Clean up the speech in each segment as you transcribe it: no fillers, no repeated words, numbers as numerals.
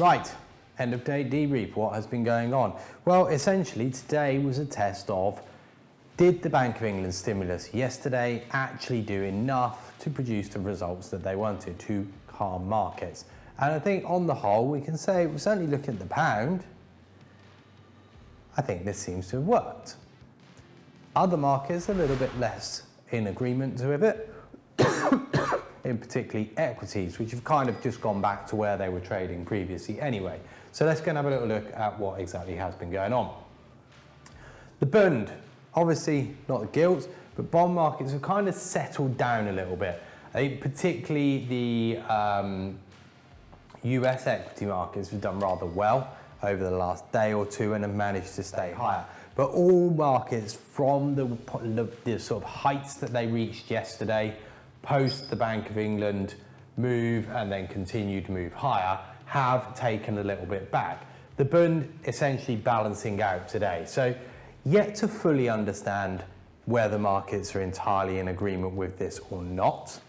Right, end of day debrief. What has been going on? Well, essentially today was a test of, did the Bank of England stimulus yesterday actually do enough to produce the results that they wanted to calm markets? And I think on the whole, we can say, we're certainly looking at the pound, I think this seems to have worked. Other markets a little bit less in agreement with it, in particularly equities, which have kind of just gone back to where they were trading previously anyway. So let's go and have a little look at what exactly has been going on. The bund, obviously not the gilts, but bond markets have kind of settled down a little bit. I think particularly the US equity markets have done rather well over the last day or two and have managed to stay higher. But all markets from the sort of heights that they reached yesterday, post the Bank of England move and then continued to move higher, have taken a little bit back. The bund essentially balancing out today. So yet to fully understand whether markets are entirely in agreement with this or not,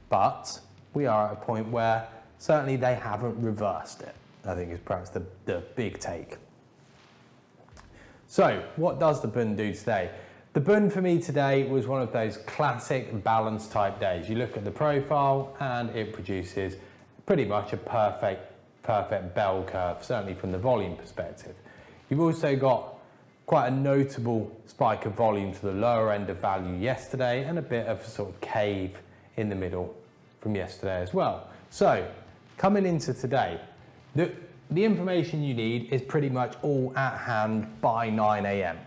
but we are at a point where certainly they haven't reversed it, I think is perhaps the big take. So what does the bund do today? The bund for me today was one of those classic balance type days. You look at the profile and it produces pretty much a perfect bell curve, certainly from the volume perspective. You've also got quite a notable spike of volume to the lower end of value yesterday and a bit of a sort of cave in the middle from yesterday as well. So coming into today, the information you need is pretty much all at hand by 9 a.m.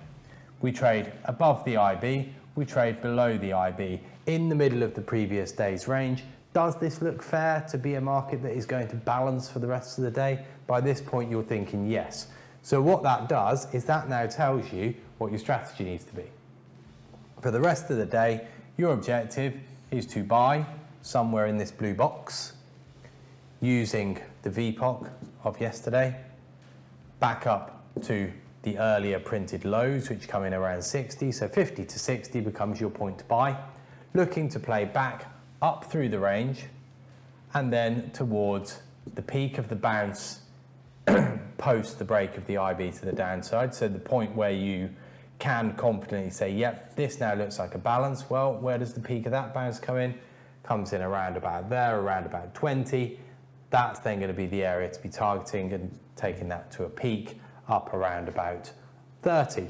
We trade above the IB, we trade below the IB, in the middle of the previous day's range. Does this look fair to be a market that is going to balance for the rest of the day? By this point, you're thinking yes. So what that does is that now tells you what your strategy needs to be. For the rest of the day, your objective is to buy somewhere in this blue box, using the VPOC of yesterday, back up to the earlier printed lows, which come in around 60, so 50 to 60 becomes your point to buy, looking to play back up through the range, and then towards the peak of the bounce post the break of the IB to the downside, so the point where you can confidently say, yep, this now looks like a balance. Well, where does the peak of that bounce come in? Comes in around about there, around about 20. That's then going to be the area to be targeting and taking that to a peak up around about 30.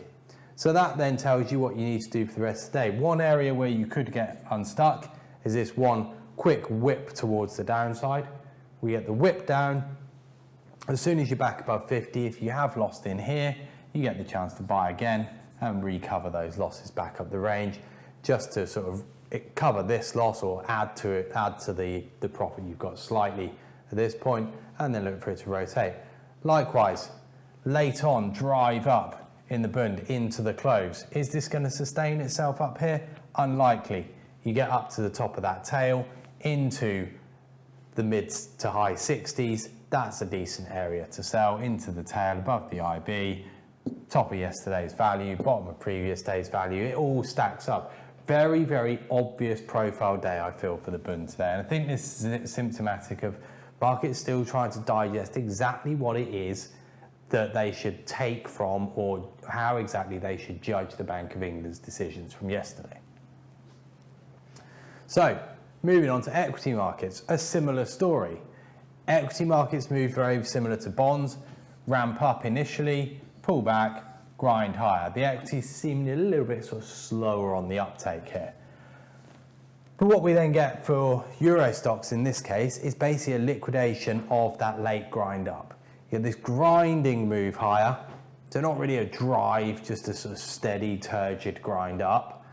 So that then tells you what you need to do for the rest of the day. One area where you could get unstuck is this one quick whip towards the downside. We get the whip down. As soon as you're back above 50, if you have lost in here, you get the chance to buy again and recover those losses back up the range, just to sort of cover this loss or add to it, add to the profit you've got slightly at this point, and then look for it to rotate. Likewise, late on, drive up in the bund into the close. Is this going to sustain itself up here? Unlikely. You get up to the top of that tail, into the mid to high 60s. That's a decent area to sell, into the tail above the IB, top of yesterday's value, bottom of previous day's value. It all stacks up. Very, very obvious profile day, I feel, for the bund today. And I think this is symptomatic of markets still trying to digest exactly what it is that they should take from, or how exactly they should judge the Bank of England's decisions from yesterday. So, moving on to equity markets, a similar story. Equity markets move very similar to bonds, ramp up initially, pull back, grind higher. The equities seem a little bit sort of slower on the uptake here. But what we then get for Euro stocks in this case is basically a liquidation of that late grind up. You get this grinding move higher, so not really a drive, just a sort of steady, turgid grind up.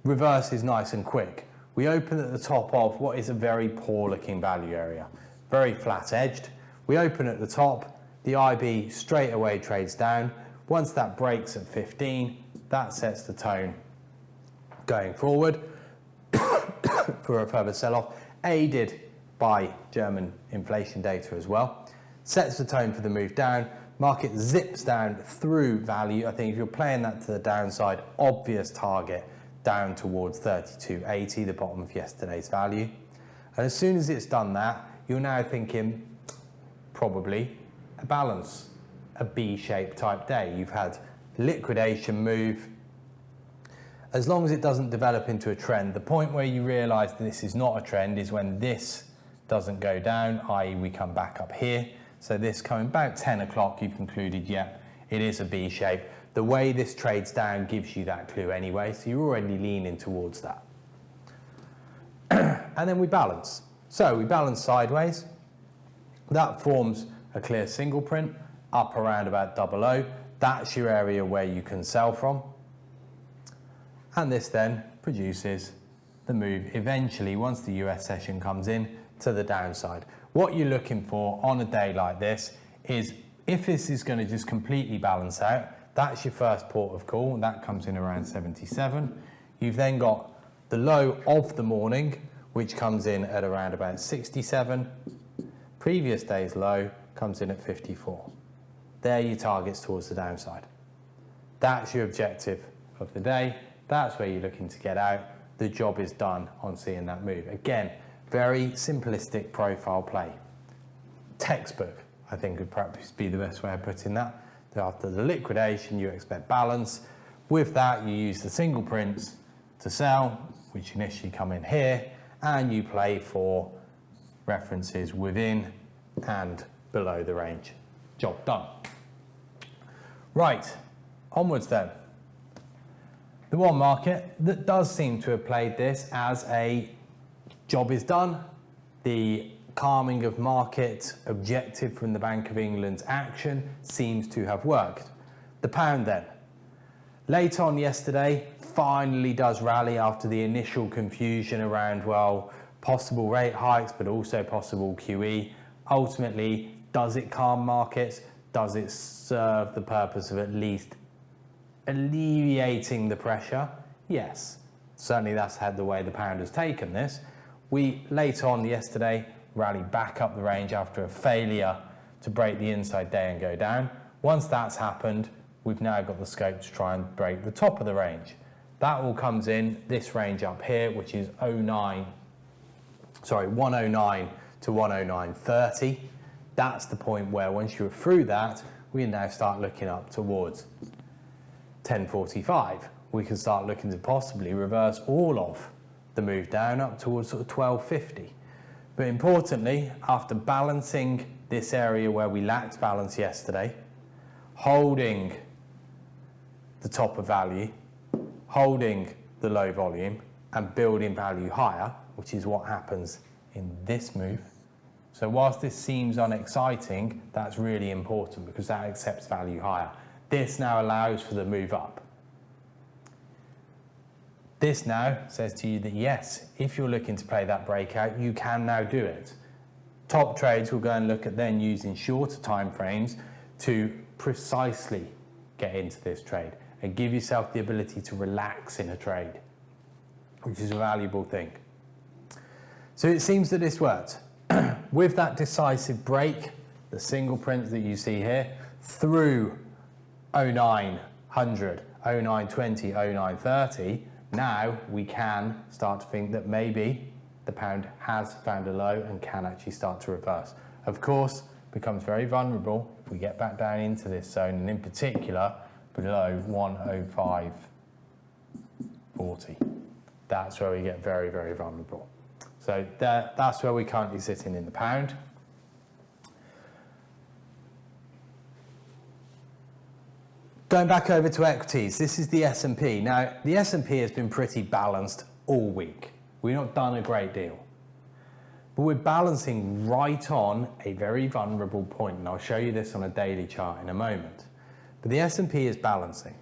Reverse is nice and quick. We open at the top of what is a very poor looking value area, very flat edged. We open at the top, the IB straight away trades down. Once that breaks at 15, that sets the tone going forward for a further sell-off, aided by German inflation data as well. Sets the tone for the move down. Market zips down through value. I think if you're playing that to the downside, obvious target down towards 32.80, the bottom of yesterday's value. And as soon as it's done that, you're now thinking probably a balance, a B-shaped type day. You've had liquidation move. As long as it doesn't develop into a trend, the point where you realize that this is not a trend is when this doesn't go down, i.e. we come back up here. So this coming about 10 o'clock, you've concluded, yeah, it is a B shape. The way this trades down gives you that clue anyway, so you're already leaning towards that. And then we balance. So we balance sideways. That forms a clear single print up around about 00. That's your area where you can sell from. And this then produces the move eventually, once the US session comes in, to the downside. What you're looking for on a day like this is, if this is going to just completely balance out, that's your first port of call, and that comes in around 77. You've then got the low of the morning, which comes in at around about 67. Previous day's low comes in at 54. They're your targets towards the downside. That's your objective of the day. That's where you're looking to get out. The job is done on seeing that move. Again, very simplistic profile play. Textbook, I think, would perhaps be the best way of putting that. After the liquidation, you expect balance. With that, you use the single prints to sell, which initially come in here, and you play for references within and below the range. Job done. Right, onwards then. The one market that does seem to have played this as a job is done, the calming of market objective from the Bank of England's action seems to have worked. The pound then. Late on yesterday, finally does rally after the initial confusion around, well, possible rate hikes, but also possible QE. Ultimately, does it calm markets? Does it serve the purpose of at least alleviating the pressure? Yes, certainly that's had the way the pound has taken this. We, late on yesterday, rallied back up the range after a failure to break the inside day and go down. Once that's happened, we've now got the scope to try and break the top of the range. That all comes in this range up here, which is 109 to 109.30. That's the point where once you're through that, we now start looking up towards 10.45. We can start looking to possibly reverse all of the move down up towards sort of 12.50. But importantly, after balancing this area where we lacked balance yesterday, holding the top of value, holding the low volume, and building value higher, which is what happens in this move. So whilst this seems unexciting, that's really important because that accepts value higher. This now allows for the move up. This now says to you that yes, if you're looking to play that breakout, you can now do it. Top trades will go and look at then using shorter time frames to precisely get into this trade and give yourself the ability to relax in a trade, which is a valuable thing. So it seems that this worked. With that decisive break, the single print that you see here, through 0900, 0920, 0930, now we can start to think that maybe the pound has found a low and can actually start to reverse. Of course, becomes very vulnerable if we get back down into this zone, and in particular below 105.40. That's where we get very, very vulnerable. So that's where we're currently sitting in the pound. Going back over to equities, this is the S&P. Now, the S&P has been pretty balanced all week. We've not done a great deal. But we're balancing right on a very vulnerable point, and I'll show you this on a daily chart in a moment. But the S&P is balancing.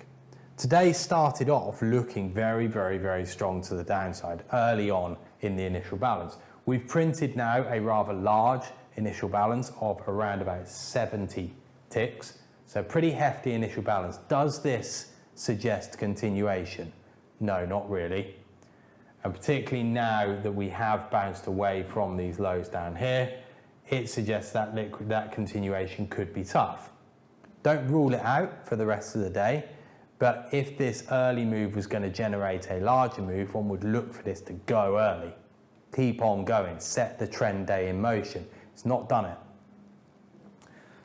Today started off looking very, very, very strong to the downside early on in the initial balance. We've printed now a rather large initial balance of around about 70 ticks. So pretty hefty initial balance. Does this suggest continuation? No, not really. And particularly now that we have bounced away from these lows down here, it suggests that that continuation could be tough. Don't rule it out for the rest of the day, but if this early move was going to generate a larger move, one would look for this to go early. Keep on going, set the trend day in motion. It's not done it.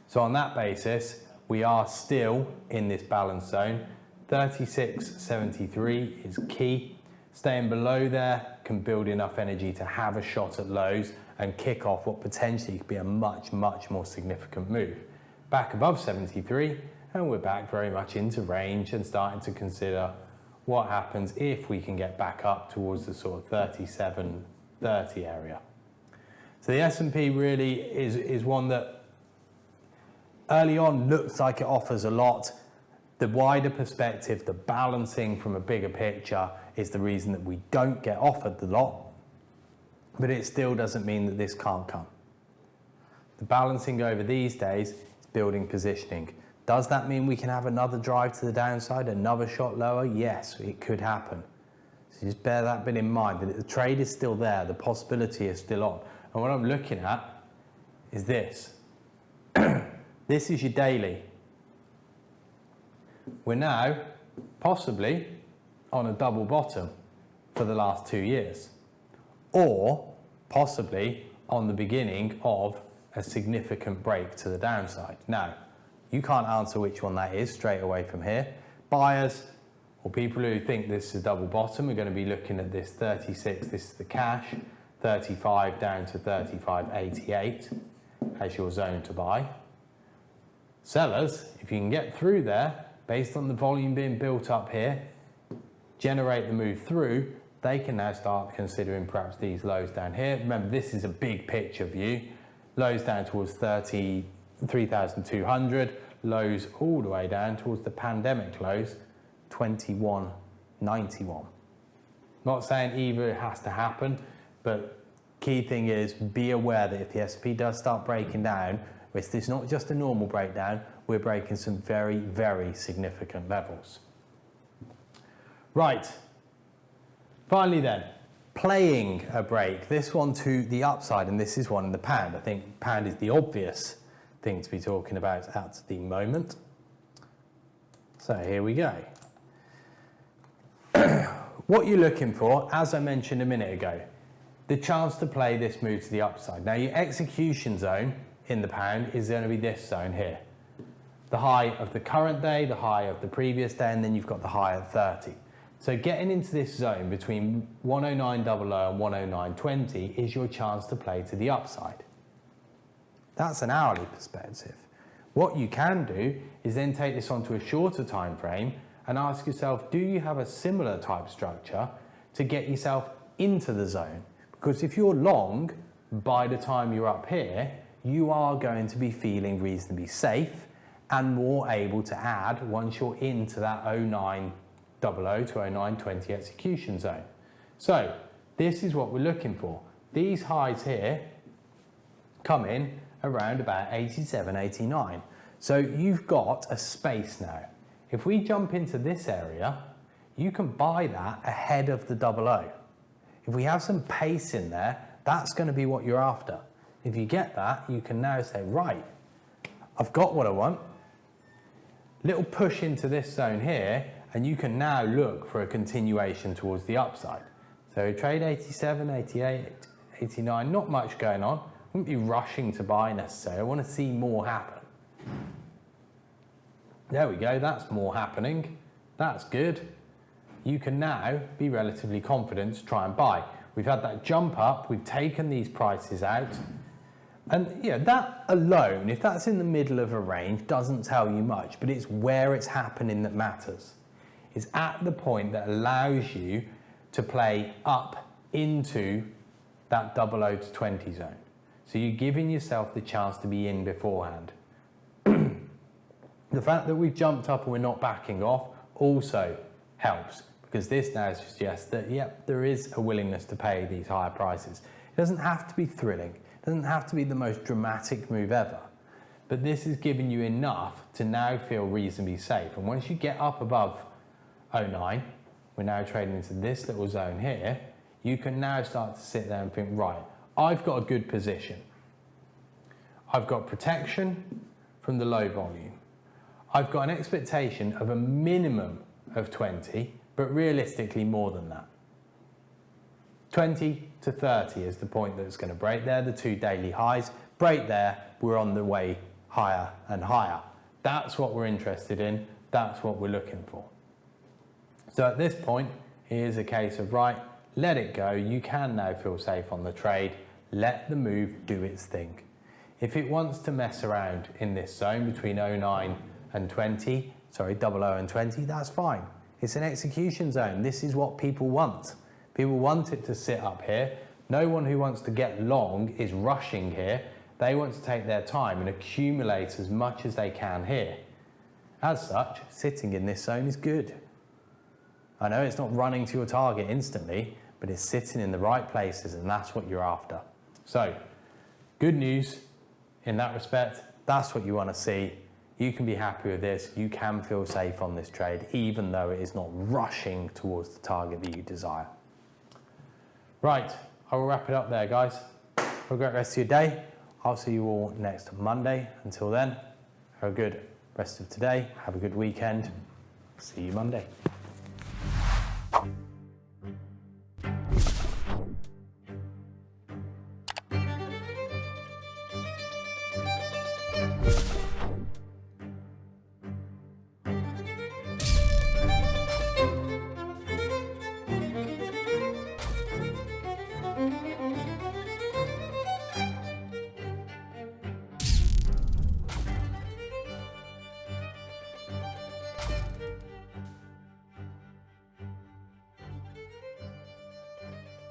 So on that basis, we are still in this balance zone. 36.73 is key. Staying below there can build enough energy to have a shot at lows and kick off what potentially could be a much, much more significant move. Back above 73, and we're back very much into range and starting to consider what happens if we can get back up towards the sort of 37.30 area. So the S&P really is one that early on looks like it offers a lot. The wider perspective, the balancing from a bigger picture is the reason that we don't get offered the lot, but it still doesn't mean that this can't come. The balancing over these days is building positioning. Does that mean we can have another drive to the downside, another shot lower? Yes, it could happen. So just bear that bit in mind, that the trade is still there, the possibility is still on. And what I'm looking at is this. This is your daily. We're now possibly on a double bottom for the last 2 years, or possibly on the beginning of a significant break to the downside. Now, you can't answer which one that is straight away from here. Buyers or people who think this is a double bottom are going to be looking at this 36, this is the cash, 35 down to 35.88 as your zone to buy. Sellers, if you can get through there, based on the volume being built up here, generate the move through, they can now start considering perhaps these lows down here. Remember, this is a big picture view. Lows down towards 33,200, lows all the way down towards the pandemic lows, 21.91. Not saying either has to happen, but key thing is be aware that if the S&P does start breaking down, it's not just a normal breakdown, we're breaking some very, very significant levels. Right, finally then, playing a break, this one to the upside, and this is one in the pound. I think pound is the obvious thing to be talking about at the moment. So here we go. What you're looking for, as I mentioned a minute ago, the chance to play this move to the upside. Now your execution zone in the pound is going to be this zone here. The high of the current day, the high of the previous day, and then you've got the high at 30. So getting into this zone between 109.00 and 109.20 is your chance to play to the upside. That's an hourly perspective. What you can do is then take this onto a shorter time frame and ask yourself, do you have a similar type structure to get yourself into the zone? Because if you're long, by the time you're up here, you are going to be feeling reasonably safe and more able to add once you're into that 09.00 to 09.20 execution zone. So this is what we're looking for. These highs here come in around about 87, 89. So you've got a space now. If we jump into this area, you can buy that ahead of the 00. If we have some pace in there, that's going to be what you're after. If you get that, you can now say, right, I've got what I want. Little push into this zone here, and you can now look for a continuation towards the upside. So trade 87, 88, 89, not much going on. I wouldn't be rushing to buy necessarily. I want to see more happen. There we go, that's more happening. That's good. You can now be relatively confident to try and buy. We've had that jump up, we've taken these prices out. And yeah, that alone, if that's in the middle of a range, doesn't tell you much, but it's where it's happening that matters. It's at the point that allows you to play up into that 00 to 20 zone. So you're giving yourself the chance to be in beforehand. The fact that we've jumped up and we're not backing off also helps, because this now suggests that, yep, there is a willingness to pay these higher prices. It doesn't have to be thrilling. It doesn't have to be the most dramatic move ever. But this is giving you enough to now feel reasonably safe. And once you get up above 09, we're now trading into this little zone here, you can now start to sit there and think, right, I've got a good position. I've got protection from the low volume. I've got an expectation of a minimum of 20, but realistically more than that. 20 to 30 is the point that's going to break there, the two daily highs. Break there, we're on the way higher and higher. That's what we're interested in. That's what we're looking for. So at this point, it is a case of, right, let it go. You can now feel safe on the trade. Let the move do its thing. If it wants to mess around in this zone between 09 and 20, sorry, 00 and 20, that's fine. It's an execution zone. This is what people want. People want it to sit up here. No one who wants to get long is rushing here. They want to take their time and accumulate as much as they can here. As such, sitting in this zone is good. I know it's not running to your target instantly, but it's sitting in the right places, and that's what you're after. So, good news in that respect. That's what you want to see. You can be happy with this. You can feel safe on this trade, even though it is not rushing towards the target that you desire. Right, I will wrap it up there, guys. Have a great rest of your day. I'll see you all next Monday. Until then, have a good rest of today. Have a good weekend. See you Monday.